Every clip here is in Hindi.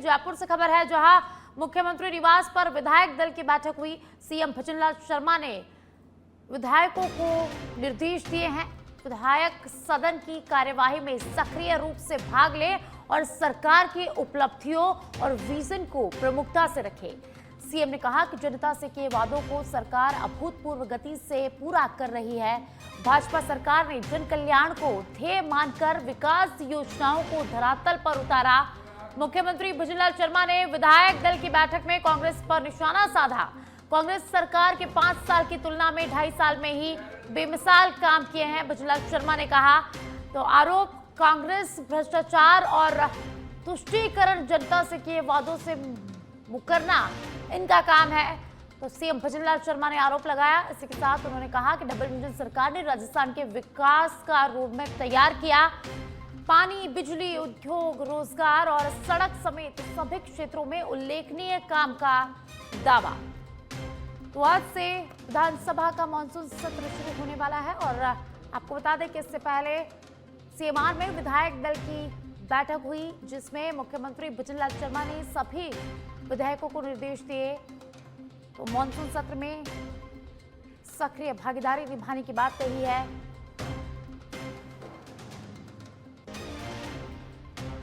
जयपुर से खबर है, जहां मुख्यमंत्री निवास पर विधायक दल की बैठक हुई। सीएम भजनलाल शर्मा ने विधायकों को निर्देश दिए हैं, विधायक सदन की कार्यवाही में सक्रिय रूप से भाग ले और सरकार की उपलब्धियों और विजन को प्रमुखता से रखे। सीएम ने कहा कि जनता से किए वादों को सरकार अभूतपूर्व गति से पूरा कर रही है। भाजपा सरकार ने जन कल्याण को ध्येय मानकर विकास योजनाओं को धरातल पर उतारा। मुख्यमंत्री भजनलाल शर्मा ने विधायक दल की बैठक में कांग्रेस पर निशाना साधा। कांग्रेस सरकार के 5 साल की तुलना में 2.5 साल में ही बेमिसाल काम किए हैं, भजनलाल शर्मा ने कहा। तो आरोप, कांग्रेस भ्रष्टाचार और तुष्टीकरण, जनता से किए वादों से मुकरना इनका काम है। तो सीएम भजनलाल शर्मा ने आरोप लगाया। इसी के साथ उन्होंने कहा कि डबल इंजन सरकार ने राजस्थान के विकास का रोडमैप तैयार किया। पानी, बिजली, उद्योग, रोजगार और सड़क समेत सभी क्षेत्रों में उल्लेखनीय काम का दावा। तो आज से विधानसभा का मानसून सत्र शुरू होने वाला है और आपको बता दें कि इससे पहले सीएमआर में विधायक दल की बैठक हुई, जिसमें मुख्यमंत्री भजनलाल शर्मा ने सभी विधायकों को निर्देश दिए। तो मानसून सत्र में सक्रिय भागीदारी निभाने की बात कही है।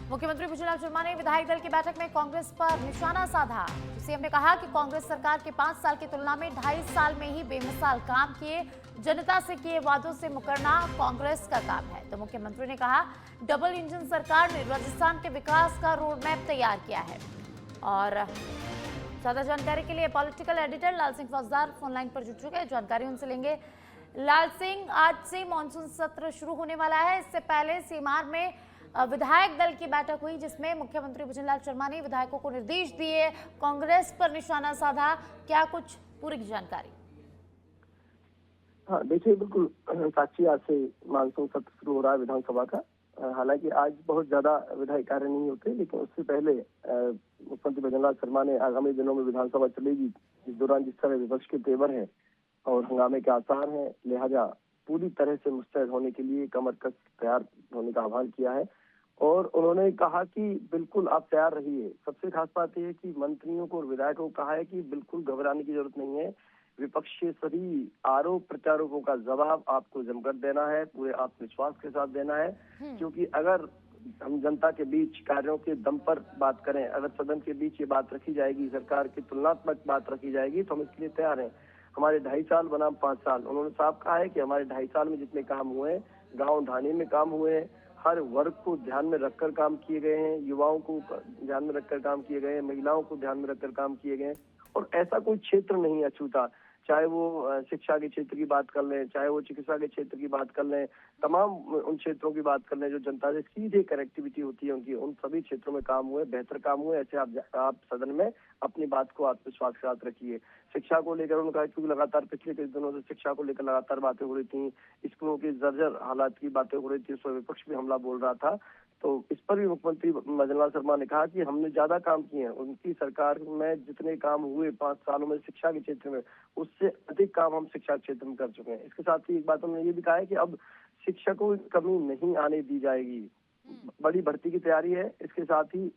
मुख्यमंत्री भजनलाल शर्मा ने विधायक दल की बैठक में कांग्रेस पर निशाना साधा। सीएम ने कहा कि कांग्रेस सरकार के 5 साल की तुलना में 2.5 साल में ही बेमिसाल काम किए। जनता से किए वादों से मुकरना कांग्रेस का काम है। तो मुख्यमंत्री ने कहा, डबल इंजन सरकार ने राजस्थान के विकास का रोडमैप तैयार किया है। और ज्यादा जानकारी के लिए पॉलिटिकल एडिटर लाल सिंह फौजदार फोन लाइन पर जुट चुके हैं, जानकारी उनसे लेंगे। लाल सिंह, आज से मानसून सत्र शुरू होने वाला है। इससे पहले सीमार में विधायक दल की बैठक हुई, जिसमें मुख्यमंत्री भजनलाल शर्मा ने विधायकों को निर्देश दिए, कांग्रेस पर निशाना साधा। क्या कुछ पूरी जानकारी? हाँ, देखिए, बिल्कुल साक्षी, आज से मानसून सत्र शुरू हो रहा है विधानसभा का। हालांकि आज बहुत ज्यादा विधायी कार्य नहीं होते, लेकिन उससे पहले मुख्यमंत्री भजनलाल शर्मा ने आगामी दिनों में विधानसभा चलेगी, इस दौरान जिस तरह विपक्ष के तेवर है और हंगामे के आसार हैं, लिहाजा पूरी तरह से मुस्तैद होने के लिए कमर कस तैयार होने का आह्वान किया है। और उन्होंने कहा कि बिल्कुल आप तैयार रहिए। सबसे खास बात यह है कि मंत्रियों को और विधायकों को कहा है कि बिल्कुल घबराने की जरूरत नहीं है। विपक्ष के सभी आरोप प्रत्यारोपों का जवाब आपको जमकर देना है, पूरे आत्मविश्वास के साथ देना है। क्योंकि अगर हम जनता के बीच कार्यों के दम पर बात करें, अगर सदन के बीच ये बात रखी जाएगी, सरकार की तुलनात्मक बात रखी जाएगी, तो हम इसके लिए तैयार हैं। हमारे 2.5 साल बनाम 5 साल, उन्होंने साफ कहा है कि हमारे 2.5 साल में जितने काम हुए, गांव ढाने में काम हुए, हर वर्ग को ध्यान में रखकर काम किए गए हैं, युवाओं को ध्यान में रखकर काम किए गए हैं, महिलाओं को ध्यान में रखकर काम किए गए हैं। और ऐसा कोई क्षेत्र नहीं अछूता, चाहे वो शिक्षा के क्षेत्र की बात कर लें, चाहे वो चिकित्सा के क्षेत्र की बात कर लें, तमाम उन क्षेत्रों की बात कर लें जो जनता से सीधे कनेक्टिविटी होती है उनकी, उन सभी क्षेत्रों में काम हुए, बेहतर काम हुए। ऐसे आप सदन में अपनी बात को आत्मविश्वास के साथ रखिए। शिक्षा को लेकर उन्होंने कहा, क्योंकि लगातार पिछले कुछ दिनों से शिक्षा को लेकर लगातार बातें हो रही थी, स्कूलों की जर्जर हालात की बातें हो रही थी, उस पर विपक्ष भी हमला बोल रहा था। तो इस पर भी मुख्यमंत्री भजनलाल शर्मा ने कहा कि हमने ज्यादा काम किए हैं, उनकी सरकार में जितने काम हुए 5 सालों में शिक्षा के क्षेत्र में, उससे अधिक काम हम शिक्षा क्षेत्र में कर चुके हैं। इसके साथ ही एक बात उन्होंने ये भी कहा है कि अब शिक्षकों की कमी नहीं आने दी जाएगी। बड़ी भर्ती की तैयारी है। इसके साथ ही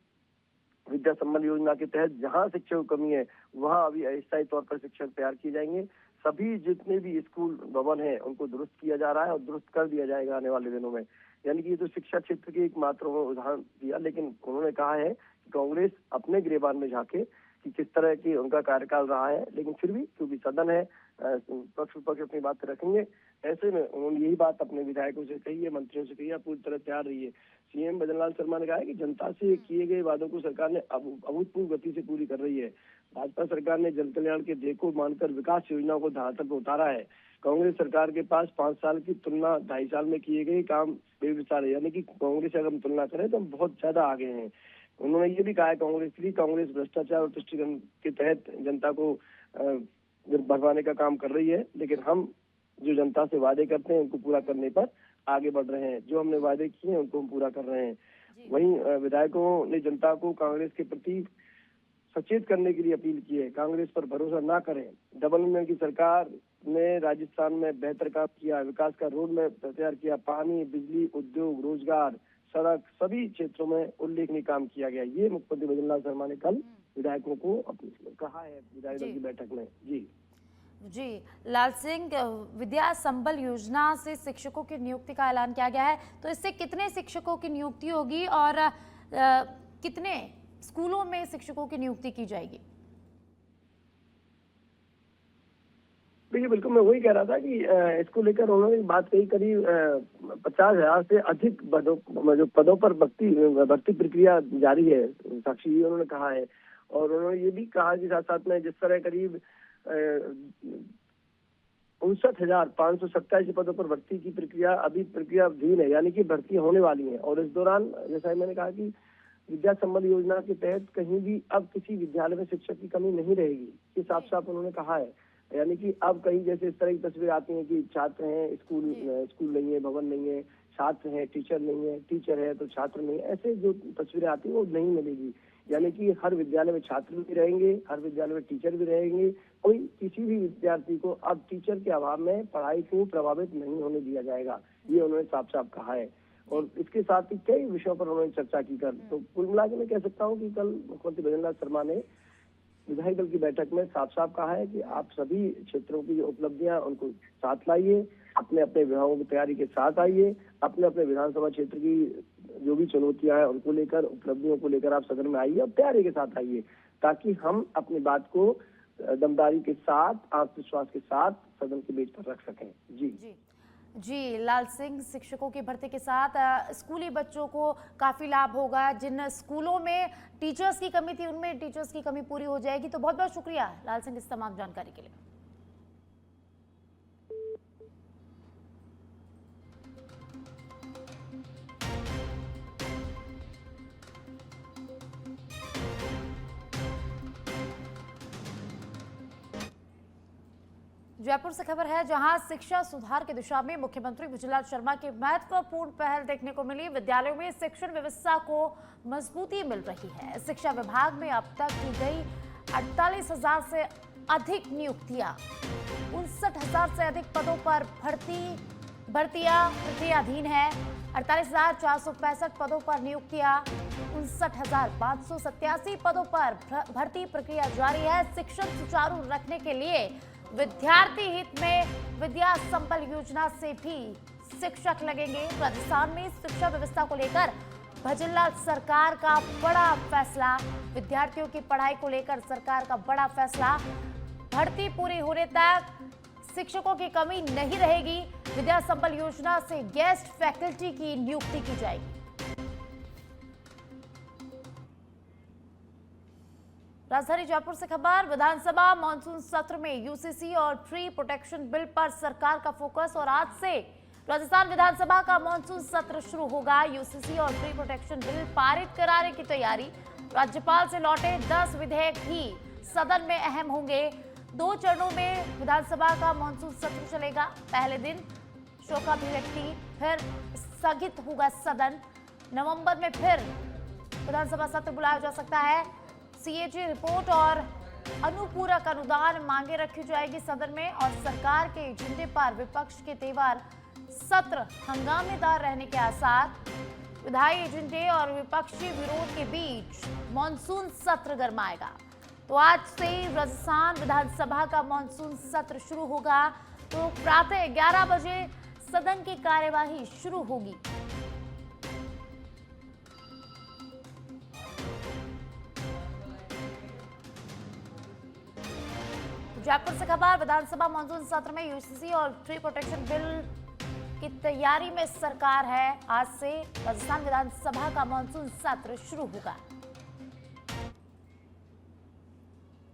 विद्या संबल योजना के तहत जहां शिक्षकों की कमी है, वहां अभी अस्थायी तौर पर शिक्षक तैयार किए जाएंगे। सभी जितने भी स्कूल भवन है उनको दुरुस्त किया जा रहा है और दुरुस्त कर दिया जाएगा आने वाले दिनों में। यानी कि ये तो शिक्षा क्षेत्र की एक मात्र उदाहरण दिया, लेकिन उन्होंने कहा है कि कांग्रेस अपने गिरेबान में झांके कि किस तरह की उनका कार्यकाल रहा है। लेकिन फिर भी क्योंकि सदन है, पक्ष विपक्ष अपनी बात रखेंगे, ऐसे में उन्होंने यही बात अपने विधायकों से कही है, मंत्रियों से कही है, पूरी तरह तैयार रही है। सीएम भजनलाल शर्मा ने कहा है कि जनता से किए गए वादों को सरकार ने अभूतपूर्व गति से पूरी कर रही है। भाजपा सरकार ने जन कल्याण के ध्येय को मानकर विकास योजनाओं को धरातल पर उतारा है। कांग्रेस सरकार के पास 5 साल की तुलना 2.5 साल में किए गए काम बेमिसाल है। यानी कि कांग्रेस से अगर हम तुलना करें तो हम बहुत ज्यादा आगे हैं। उन्होंने ये भी कहा है कांग्रेस भ्रष्टाचार और तुष्टीकरण के तहत जनता को भरवाने का काम कर रही है, लेकिन हम जो जनता से वादे करते हैं उनको पूरा करने पर आगे बढ़ रहे हैं। जो हमने वादे किए हैं उनको हम पूरा कर रहे हैं। वहीं विधायकों ने जनता को कांग्रेस के प्रति सचेत करने के लिए अपील की है। कांग्रेस पर भरोसा ना करें। डबल इंजन की सरकार ने राजस्थान में बेहतर काम किया, विकास का रोड मैप तैयार किया, पानी, बिजली, उद्योग, रोजगार, सड़क, सभी क्षेत्रों में उल्लेखनीय काम किया गया। ये मुख्यमंत्री भजनलाल शर्मा ने कल विधायकों को कहा है विधायक दल की बैठक में। जी लाल सिंह, विद्या संबल योजना से शिक्षकों की नियुक्ति का ऐलान किया गया है, तो इससे कितने शिक्षकों की नियुक्ति होगी और कितने स्कूलों में शिक्षकों की नियुक्ति की जाएगी? देखिए, बिल्कुल मैं वही कह रहा था कि इसको लेकर उन्होंने बात कही। करीब 50,000 से अधिक पदों पर भर्ती प्रक्रिया जारी है, साक्षी जी उन्होंने कहा है। और उन्होंने ये भी कहा कि साथ साथ में जिस तरह करीब 59,527 पदों पर भर्ती की प्रक्रियाधीन है, यानी कि भर्ती होने वाली है। और इस दौरान जैसा मैंने कहा कि विद्या संबल योजना के तहत कहीं भी अब किसी विद्यालय में शिक्षक की कमी नहीं रहेगी, ये साफ साफ उन्होंने कहा है। यानी कि अब कहीं जैसे इस तरह की तस्वीर आती हैं कि छात्र हैं, स्कूल नहीं है, भवन नहीं है, छात्र है, टीचर नहीं है, टीचर है तो छात्र नहीं है, ऐसे जो तस्वीरें आती हैं वो नहीं मिलेगी। यानी कि हर विद्यालय में छात्र भी रहेंगे, हर विद्यालय में टीचर भी रहेंगे। कोई किसी भी विद्यार्थी को अब टीचर के अभाव में पढ़ाई को प्रभावित नहीं होने दिया जाएगा, ये उन्होंने साफ साफ कहा है। और इसके साथ ही कई विषयों पर उन्होंने चर्चा की। तो कुल मिलाकर मैं कह सकता हूँ कि कल मुख्यमंत्री भजनलाल शर्मा ने विधायक दल की बैठक में साफ साफ कहा है कि आप सभी क्षेत्रों की जो उपलब्धियां उनको साथ लाइए, अपने अपने विभागों की तैयारी के साथ आइए, अपने अपने विधानसभा क्षेत्र की जो भी चुनौतियां हैं उनको लेकर, उपलब्धियों को लेकर आप सदन में आइए और तैयारी के साथ आइए, ताकि हम अपनी बात को दमदारी के साथ, आत्मविश्वास के साथ सदन के बीच पर रख सकें। जी लाल सिंह, शिक्षकों की भर्ती के साथ स्कूली बच्चों को काफ़ी लाभ होगा। जिन स्कूलों में टीचर्स की कमी थी उनमें टीचर्स की कमी पूरी हो जाएगी। तो बहुत बहुत शुक्रिया लाल सिंह इस तमाम जानकारी के लिए। जयपुर से खबर है, जहां शिक्षा सुधार की दिशा में मुख्यमंत्री भजनलाल शर्मा की महत्वपूर्ण पहल देखने को मिली। विद्यालयों में शिक्षण व्यवस्था को मजबूती मिल रही है। शिक्षा विभाग में अब तक की गई 48,000 से अधिक नियुक्तियां, 59,000 से अधिक पदों पर भर्तियां प्रक्रियाधीन है। 48,465 पदों पर नियुक्तियां, 59,587 पदों पर भर्ती प्रक्रिया जारी है। शिक्षण सुचारू रखने के लिए विद्यार्थी हित में विद्या संबल योजना से भी शिक्षक लगेंगे। राजस्थान में शिक्षा व्यवस्था को लेकर भजनलाल सरकार का बड़ा फैसला, विद्यार्थियों की पढ़ाई को लेकर सरकार का बड़ा फैसला। भर्ती पूरी होने तक शिक्षकों की कमी नहीं रहेगी। विद्या संबल योजना से गेस्ट फैकल्टी की नियुक्ति की जाएगी। राजधानी जयपुर से खबर, विधानसभा मानसून सत्र में यूसीसी और ट्री प्रोटेक्शन बिल पर सरकार का फोकस। और आज से राजस्थान विधानसभा का मानसून सत्र शुरू होगा। यूसीसी और ट्री प्रोटेक्शन बिल पारित कराने की तैयारी। राज्यपाल से लौटे 10 विधेयक भी सदन में अहम होंगे। 2 चरणों में विधानसभा का मानसून सत्र चलेगा। पहले दिन शोकाभिव्यक्ति, फिर स्थगित होगा सदन। नवंबर में फिर विधानसभा सत्र बुलाया जा सकता है। सीएजी रिपोर्ट और अनुपूरक अनुदान मांगे रखी जाएगी सदन में। और सरकार के एजेंडे पर विपक्ष के तेवर, सत्र हंगामेदार रहने के आसार। विधायी एजेंडे और विपक्षी विरोध के बीच मॉनसून सत्र गरमाएगा। तो आज से राजस्थान विधानसभा का मॉनसून सत्र शुरू होगा। तो प्रातः 11 बजे सदन की कार्यवाही शुरू होगी। जयपुर से खबर, विधानसभा मानसून सत्र में यूसीसी और ट्री प्रोटेक्शन बिल की तैयारी में सरकार है। आज से राजस्थान विधानसभा का मानसून सत्र शुरू होगा।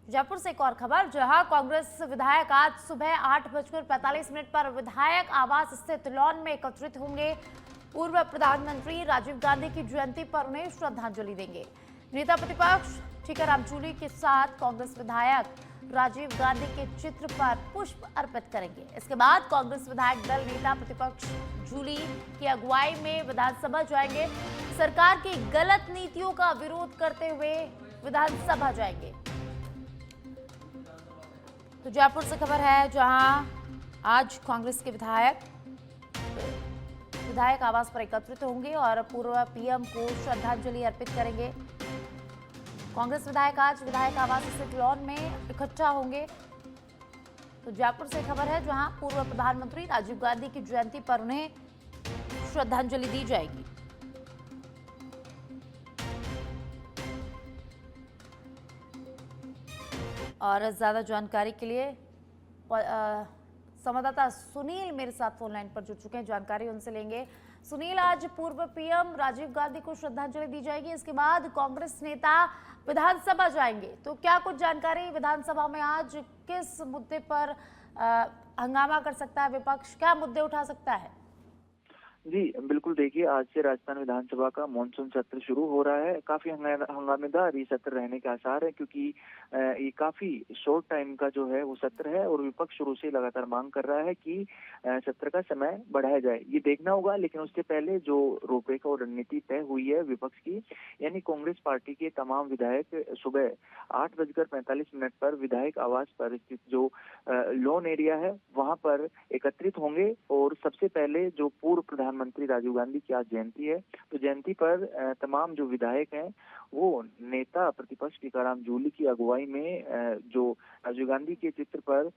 जयपुर से एक और खबर, जहां कांग्रेस विधायक आज सुबह 8:45 पर विधायक आवास स्थित लॉन में एकत्रित होंगे। पूर्व प्रधानमंत्री राजीव गांधी की जयंती पर उन्हें श्रद्धांजलि देंगे। नेता प्रतिपक्ष टीकाराम जूली के साथ कांग्रेस विधायक राजीव गांधी के चित्र पर पुष्प अर्पित करेंगे। इसके बाद कांग्रेस विधायक दल नेता प्रतिपक्ष जूली की अगुवाई में विधानसभा जाएंगे। सरकार की गलत नीतियों का विरोध करते हुए विधानसभा जाएंगे। तो जयपुर से खबर है, जहां आज कांग्रेस के विधायक विधायक आवास पर एकत्रित होंगे और पूर्व पीएम को श्रद्धांजलि अर्पित करेंगे। कांग्रेस विधायक आज विधायक आवास स्थित लॉन में इकट्ठा होंगे। तो जयपुर से खबर है, जहां पूर्व प्रधानमंत्री राजीव गांधी की जयंती पर उन्हें श्रद्धांजलि दी जाएगी। और ज्यादा जानकारी के लिए संवाददाता सुनील मेरे साथ फोन लाइन पर जुड़ चुके हैं, जानकारी उनसे लेंगे। सुनील, आज पूर्व पीएम राजीव गांधी को श्रद्धांजलि दी जाएगी, इसके बाद कांग्रेस नेता विधानसभा जाएंगे, तो क्या कुछ जानकारी विधानसभा में आज किस मुद्दे पर हंगामा कर सकता है विपक्ष, क्या मुद्दे उठा सकता है? जी बिल्कुल, देखिए आज से राजस्थान विधानसभा का मानसून सत्र शुरू हो रहा है। काफी हंगामेदार ये सत्र रहने के आसार है, क्योंकि ये काफी शॉर्ट टाइम का जो है वो सत्र है और विपक्ष शुरू से लगातार मांग कर रहा है कि सत्र का समय बढ़ाया जाए। ये देखना होगा, लेकिन उससे पहले जो रूपरेखा और रणनीति तय हुई है विपक्ष की, यानी कांग्रेस पार्टी के तमाम विधायक सुबह 8:45 पर विधायक आवास पर स्थित जो लॉन एरिया है वहां पर एकत्रित होंगे। और सबसे पहले जो पूर्व प्रधानमंत्री राजीव गांधी की आज जयंती है, तो जयंती पर तमाम जो विधायक हैं वो नेता प्रतिपक्ष टीकाराम जूली की अगुवाई में जो राजीव गांधी के चित्र पर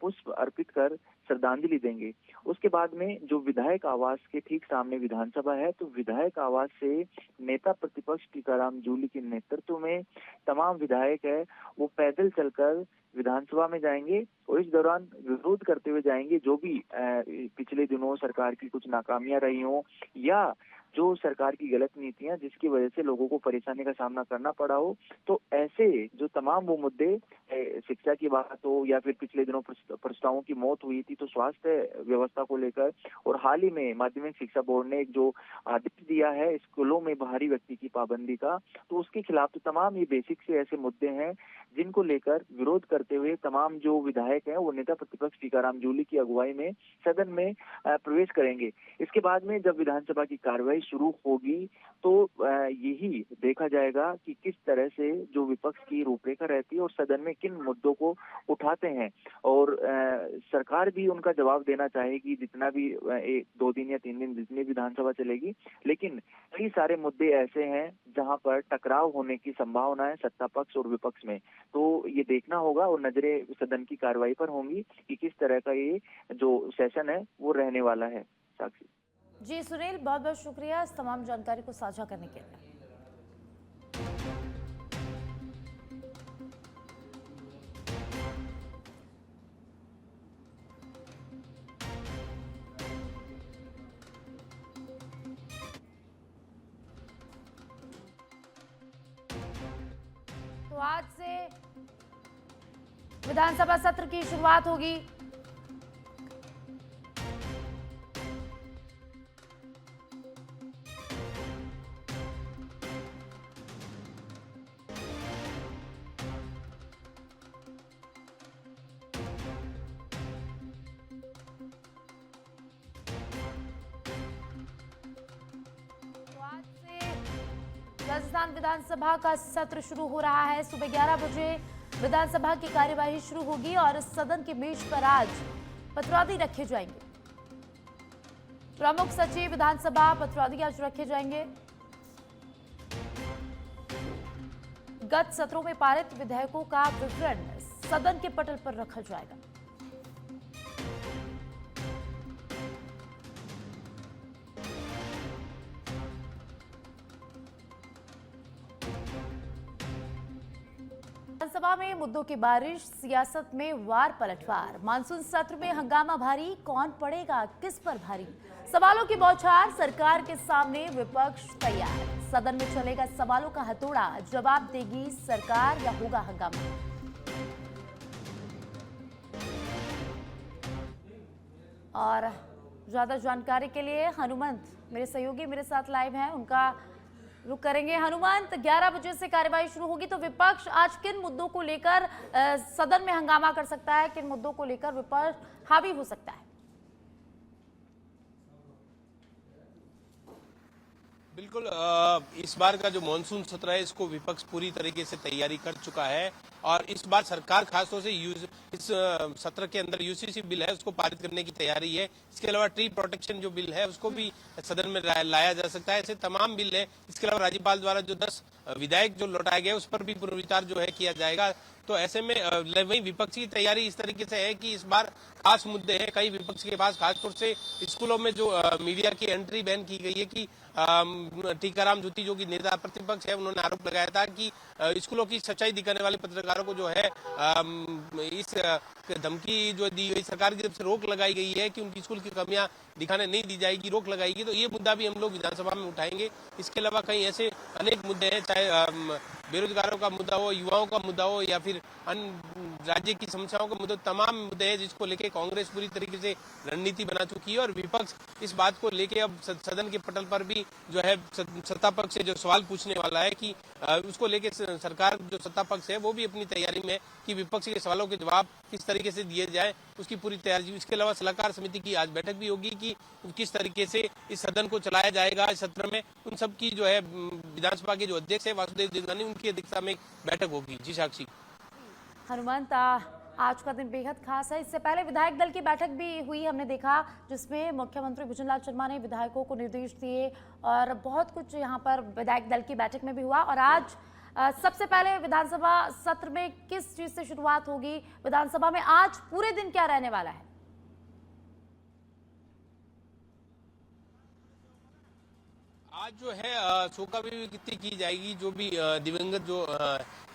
पुष्प अर्पित कर श्रद्धांजलि देंगे। उसके बाद में जो विधायक आवास के ठीक सामने विधानसभा है, तो विधायक आवास से नेता प्रतिपक्ष टीकाराम जूली के नेतृत्व में तमाम विधायक है वो पैदल चलकर विधानसभा में जाएंगे और इस दौरान विरोध करते हुए जाएंगे। जो भी पिछले दिनों सरकार की कुछ नाकामियां रही हों या जो सरकार की गलत नीतियां जिसकी वजह से लोगों को परेशानी का सामना करना पड़ा हो, तो ऐसे जो तमाम वो मुद्दे, शिक्षा की बात हो या फिर पिछले दिनों प्रस्तावों की मौत हुई थी तो स्वास्थ्य व्यवस्था को लेकर, और हाल ही में माध्यमिक शिक्षा बोर्ड ने जो आदेश दिया है स्कूलों में बाहरी व्यक्ति की पाबंदी का, तो उसके खिलाफ तो तमाम ये बेसिक से ऐसे मुद्दे हैं जिनको लेकर विरोध करते हुए तमाम जो विधायक हैं वो नेता प्रतिपक्ष टीकाराम जूली की अगुवाई में सदन में प्रवेश करेंगे। इसके बाद में जब विधानसभा की कार्रवाई शुरू होगी तो यही देखा जाएगा कि किस तरह से जो विपक्ष की रूपरेखा रहती है और सदन में किन मुद्दों को उठाते हैं। और सरकार भी उनका जवाब देना चाहेगी, जितना भी 2 दिन या 3 दिन जितनी विधानसभा चलेगी। लेकिन कई सारे मुद्दे ऐसे हैं जहां पर टकराव होने की संभावना है सत्ता पक्ष और विपक्ष में, तो ये देखना होगा और नजरें सदन की कार्रवाई पर होंगी कि किस तरह का ये जो सेशन है वो रहने वाला है। साक्षी जी सुनील, बहुत बहुत शुक्रिया इस तमाम जानकारी को साझा करने के लिए। तो आज से विधानसभा सत्र की शुरुआत होगी। राजस्थान विधानसभा का सत्र शुरू हो रहा है। सुबह 11 बजे विधानसभा की कार्यवाही शुरू होगी और सदन की मेज पर आज पत्रावली रखे जाएंगे। प्रमुख सचिव विधानसभा पत्रावली आज रखे जाएंगे। गत सत्रों में पारित विधेयकों का विवरण सदन के पटल पर रखा जाएगा। विधानसभा में मुद्दों की बारिश, सियासत में वार पलटवार, मानसून सत्र में हंगामा भारी, कौन पड़ेगा किस पर भारी, सवालों की बौछार, सरकार के सामने विपक्ष तैयार, सदन में चलेगा सवालों का हथौड़ा, जवाब देगी सरकार या होगा हंगामा। और ज्यादा जानकारी के लिए हनुमंत मेरे सहयोगी मेरे साथ लाइव हैं, उनका रुक करेंगे। हनुमंत, 11 बजे से कार्यवाही शुरू होगी, तो विपक्ष आज किन मुद्दों को लेकर सदन में हंगामा कर सकता है, किन मुद्दों को लेकर विपक्ष हावी हो सकता है? बिल्कुल, इस बार का जो मानसून सत्र है इसको विपक्ष पूरी तरीके से तैयारी कर चुका है। और इस बार सरकार खासतौर से इस सत्र के अंदर यूसीसी बिल है उसको पारित करने की तैयारी है। इसके अलावा ट्री प्रोटेक्शन जो बिल है उसको भी सदन में लाया जा सकता है। ऐसे तमाम बिल है। इसके अलावा राज्यपाल द्वारा जो 10 विधायक जो लौटाए गए उस पर भी पुनर्विचार जो है किया जाएगा। तो ऐसे में वही विपक्ष की तैयारी इस तरीके से है कि इस बार खास मुद्दे हैं कई विपक्ष के पास, खासतौर से स्कूलों में जो मीडिया की एंट्री बैन की गई है कि टीकाराम जूती जो कि नेता प्रतिपक्ष है उन्होंने आरोप लगाया था कि स्कूलों की सच्चाई दिखाने वाले पत्रकारों को जो है इस धमकी जो दी गई सरकार की तरफ से रोक लगाई गई है कि उनकी स्कूल की कमियां दिखाने नहीं दी जाएगी, रोक लगाएगी। तो ये मुद्दा भी हम लोग विधानसभा में उठाएंगे। इसके अलावा कई ऐसे अनेक मुद्दे हैं, चाहे बेरोजगारों का मुद्दा हो, युवाओं का मुद्दा हो या फिर अन्य राज्य की समस्याओं का मुद्दा, तमाम मुद्दे हैं जिसको लेके कांग्रेस पूरी तरीके से रणनीति बना चुकी है और विपक्ष इस बात को लेके अब सदन के पटल पर भी जो है सत्ता पक्ष से जो सवाल पूछने वाला है कि उसको लेके सरकार जो सत्ता पक्ष है वो भी अपनी तैयारी में कि विपक्ष के सवालों के जवाब किस तरीके से दिए जाए उसकी पूरी तैयारी। इसके अलावा सलाहकार समिति की आज बैठक भी होगी कि किस तरीके से इस सदन को चलाया जाएगा। इस सत्र में उन सब की जो है विधानसभा के जो अध्यक्ष है वासुदेव देवनानी उनकी अध्यक्षता में एक बैठक होगी। जी साक्षी। हनुमंत, आज का दिन बेहद खास है। इससे पहले विधायक दल की बैठक भी हुई, हमने देखा, जिसमें मुख्यमंत्री भुजनलाल शर्मा ने विधायकों को निर्देश दिए और बहुत कुछ यहाँ पर विधायक दल की बैठक में भी हुआ। और आज सबसे पहले विधानसभा सत्र में किस चीज से शुरुआत होगी, विधानसभा में आज पूरे दिन क्या रहने वाला है? आज जो है शोकाभिव्यक्ति की जाएगी। जो भी दिवंगत जो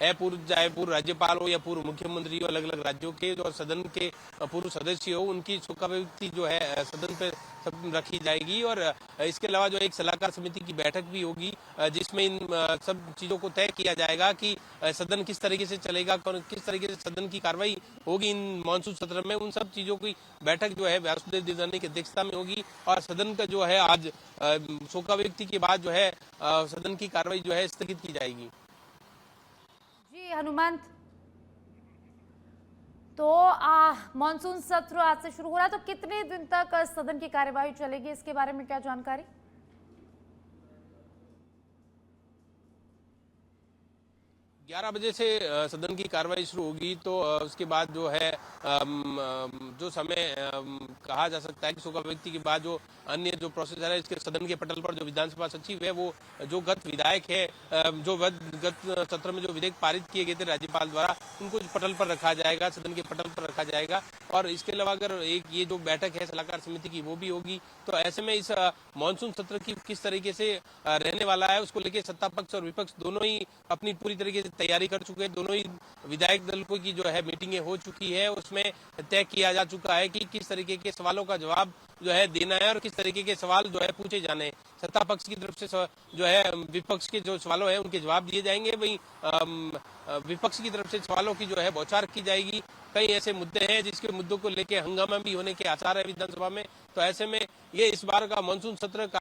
है चाहे पूर्व राज्यपाल हो या पूर्व मुख्यमंत्री हो, अलग अलग राज्यों के जो सदन के पूर्व सदस्य हो, उनकी शोकाभिव्यक्ति जो है सदन पे सब रखी जाएगी। और इसके अलावा जो एक सलाहकार समिति की बैठक भी होगी जिसमें इन सब चीजों को तय किया जाएगा कि सदन किस तरीके से चलेगा, किस तरीके से सदन की कार्रवाई होगी इन मानसून सत्र में। उन सब चीजों की बैठक जो है वासुदेव देवनानी की अध्यक्षता में होगी और सदन का जो है आज शोकाभिव्यक्ति के बाद जो है सदन की कार्रवाई जो है स्थगित की जाएगी। जी हनुमंत, तो मानसून सत्र आज से शुरू हो रहा है, तो कितने दिन तक सदन की कार्यवाही चलेगी, इसके बारे में क्या जानकारी? 11 बजे से सदन की कार्रवाई शुरू होगी। तो उसके बाद जो है जो समय कहा जा सकता है कि शोकाभिव्यक्ति के बाद जो अन्य जो प्रोसीजर है इसके सदन के पटल पर जो विधानसभा सचिव है वो जो गत विधायक है जो गत सत्र में जो विधेयक पारित किए गए थे राज्यपाल द्वारा उनको पटल पर रखा जाएगा, सदन के पटल पर रखा जाएगा। और इसके अलावा अगर एक ये जो बैठक है सलाहकार समिति की वो भी होगी। तो ऐसे में इस मानसून सत्र की किस तरीके से रहने वाला है उसको लेकर सत्ता पक्ष और विपक्ष दोनों ही अपनी पूरी तरीके से तैयारी कर चुके हैं। दोनों ही विधायक दल को की जो है मीटिंगें हो चुकी है, उसमें तय किया जा चुका है कि किस तरीके के सवालों का जवाब जो है देना है और किस तरीके के सवाल जो है पूछे जाने हैं। सत्ता पक्ष की तरफ से जो है विपक्ष के जो सवालों है उनके जवाब दिए जाएंगे, वहीं विपक्ष की तरफ से सवालों की जो है बौछार की जाएगी। कई ऐसे मुद्दे हैं जिसके मुद्दों को लेकर हंगामा भी होने के आसार है विधानसभा में। तो ऐसे में ये इस बार का मानसून सत्र का